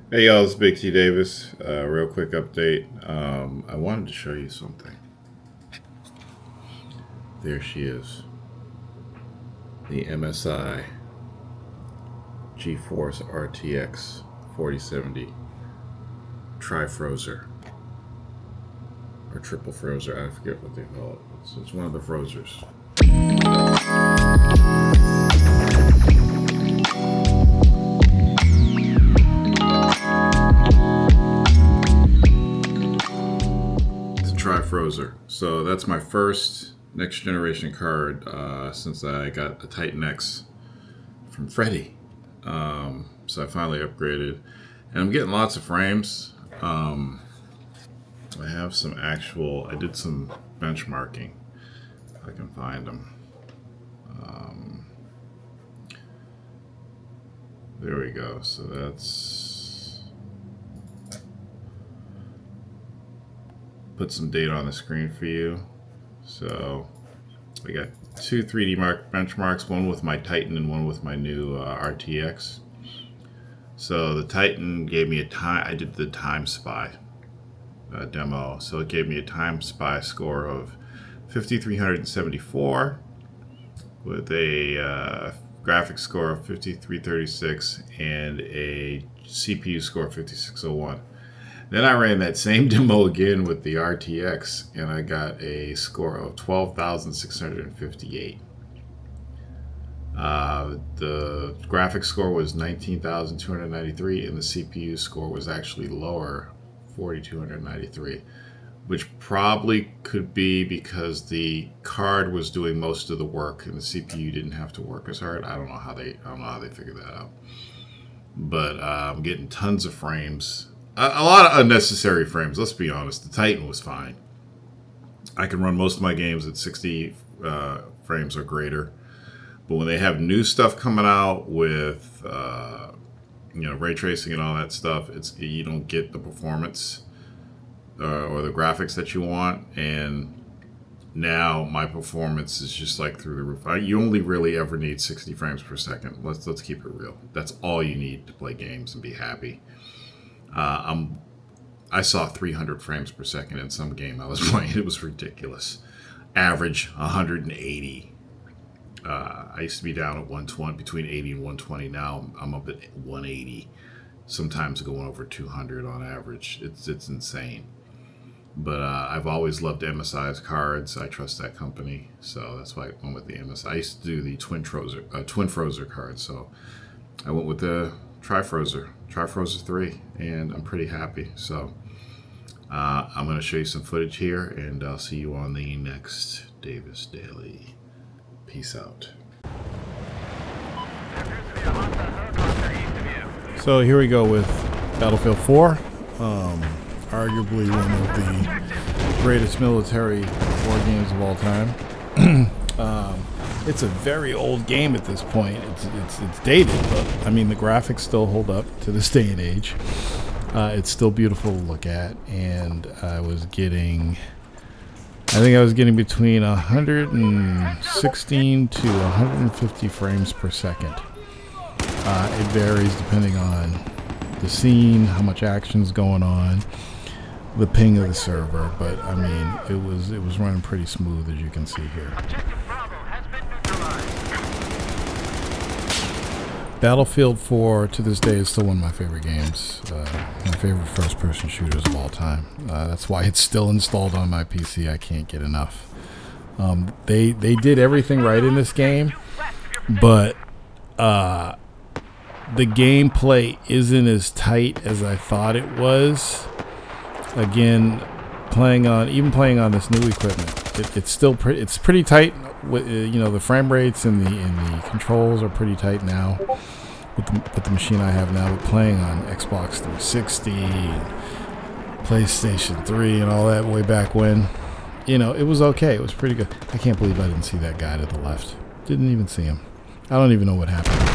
Hey y'all, it's Big T Davis. Real quick update. I wanted to show you something. There she is. The MSI GeForce RTX 4070 Tri-Frozer. Or Triple Frozer, I forget what they call it. It's one of the Frozers. Tri-Frozer. So that's my first next generation card since I got the Titan X from Freddie. So I finally upgraded, and I'm getting lots of frames. I have some actual. I did some benchmarking. If I can find them. There we go. So that's put some data on the screen for you. So I got two 3D benchmarks, one with my Titan and one with my new RTX. So the Titan gave me a time. I did the Time Spy demo, so it gave me a Time Spy score of 5,374 with a graphics score of 5,336 and a CPU score of 5,601. Then I ran that same demo again with the RTX, and I got a score of 12,658. The graphics score was 19,293, and the CPU score was actually lower, 4,293, which probably could be because the card was doing most of the work and the CPU didn't have to work as hard. I don't know how they figured that out. But I'm getting tons of frames. A lot of unnecessary frames, let's be honest. The Titan was fine. I can run most of my games at 60 frames or greater. But when they have new stuff coming out with ray tracing and all that stuff, you don't get the performance or the graphics that you want. And now my performance is just like through the roof. You only really ever need 60 frames per second. Let's keep it real. That's all you need to play games and be happy. I saw 300 frames per second in some game I was playing. It was ridiculous. Average 180. I used to be down at 120, between 80 and 120. Now I'm up at 180. Sometimes going over 200 on average. It's insane. But I've always loved MSI's cards. I trust that company, so that's why I went with the MSI. I used to do the Twin Frozer cards, so I went with the Tri-Frozer 3, and I'm pretty happy. So I'm going to show you some footage here, and I'll see you on the next Davis Daily. Peace out. So here we go with Battlefield 4, arguably one of the greatest military war games of all time. It's a very old game at this point. It's dated, but I mean the graphics still hold up to this day and age. It's still beautiful to look at, and I think I was getting between 116 to 150 frames per second. It varies depending on the scene, how much action's going on, the ping of the server, but I mean it was running pretty smooth, as you can see here. Battlefield 4 to this day is still one of my favorite games, my favorite first-person shooters of all time. That's why it's still installed on my PC. I can't get enough. They did everything right in this game, but the gameplay isn't as tight as I thought it was. Again, playing on this new equipment, it's pretty tight. The frame rates and the controls are pretty tight now with the machine I have now. But playing on Xbox 360 and PlayStation 3 and all that way back when, it was okay. It was pretty good. I can't believe I didn't see that guy to the left. Didn't even see him. I don't even know what happened.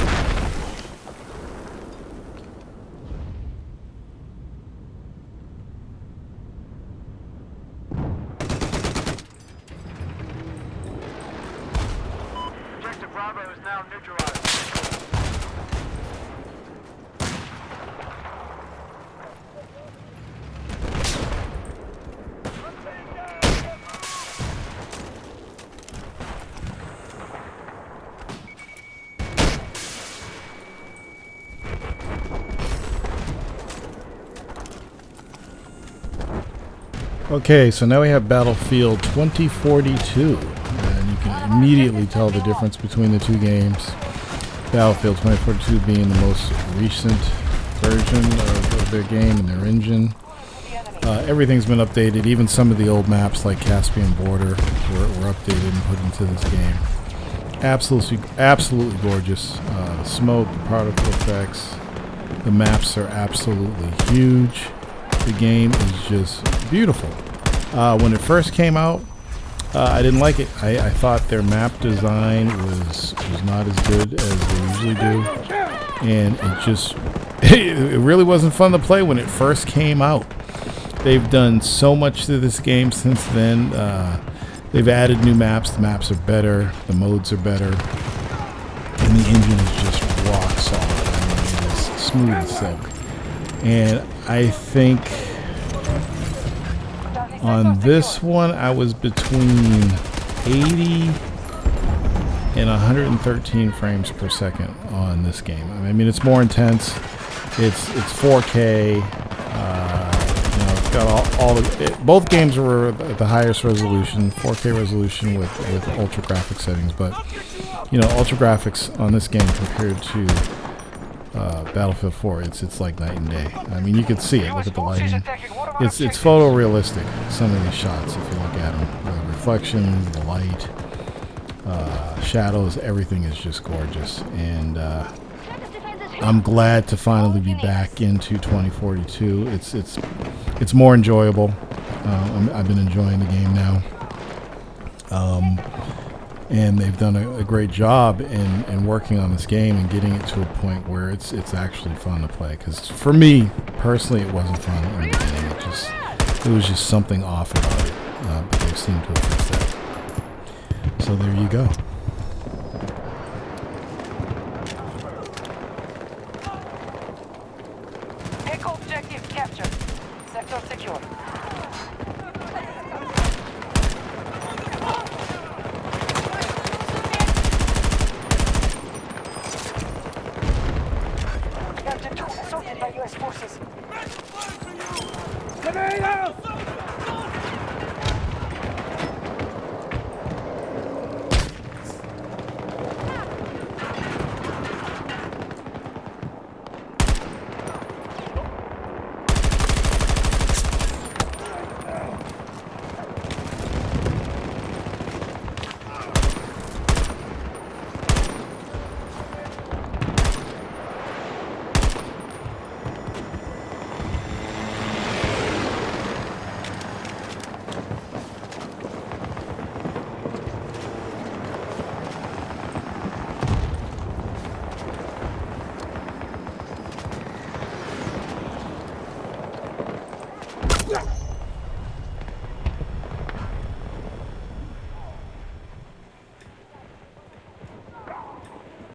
Bravo is now neutralized. Okay, so now we have Battlefield 2042, and you can immediately tell the difference between the two games. Battlefield 2042 being the most recent version of their game and their engine. Everything's been updated, even some of the old maps like Caspian Border were updated and put into this game. Absolutely gorgeous. The smoke, the particle effects, the maps are absolutely huge. The game is just beautiful. When it first came out, I didn't like it. I thought their map design was not as good as they usually do, and it really wasn't fun to play when it first came out. They've done so much to this game since then. They've added new maps. The maps are better. The modes are better, and the engine is just rock solid. I mean, it is smooth as silk. And I think on this one, I was between 80 and 113 frames per second on this game. I mean, it's more intense. It's 4K. It's got all the. Both games were at the highest resolution, 4K resolution with ultra graphics settings. But ultra graphics on this game compared to Battlefield 4, it's like night and day. I mean, you can see it. Look at the lighting. It's photorealistic, some of these shots, if you look at them. The reflections, the light, shadows, everything is just gorgeous. And I'm glad to finally be back into 2042. It's more enjoyable. I've been enjoying the game now. And they've done a great job in working on this game and getting it to a point where it's actually fun to play. Because for me personally, it wasn't fun in the beginning. It was just something off about it. But they seem to have fixed that. So there you go. Echo objective captured. Sector secure. Captain 2 assaulted by US forces. Yeah.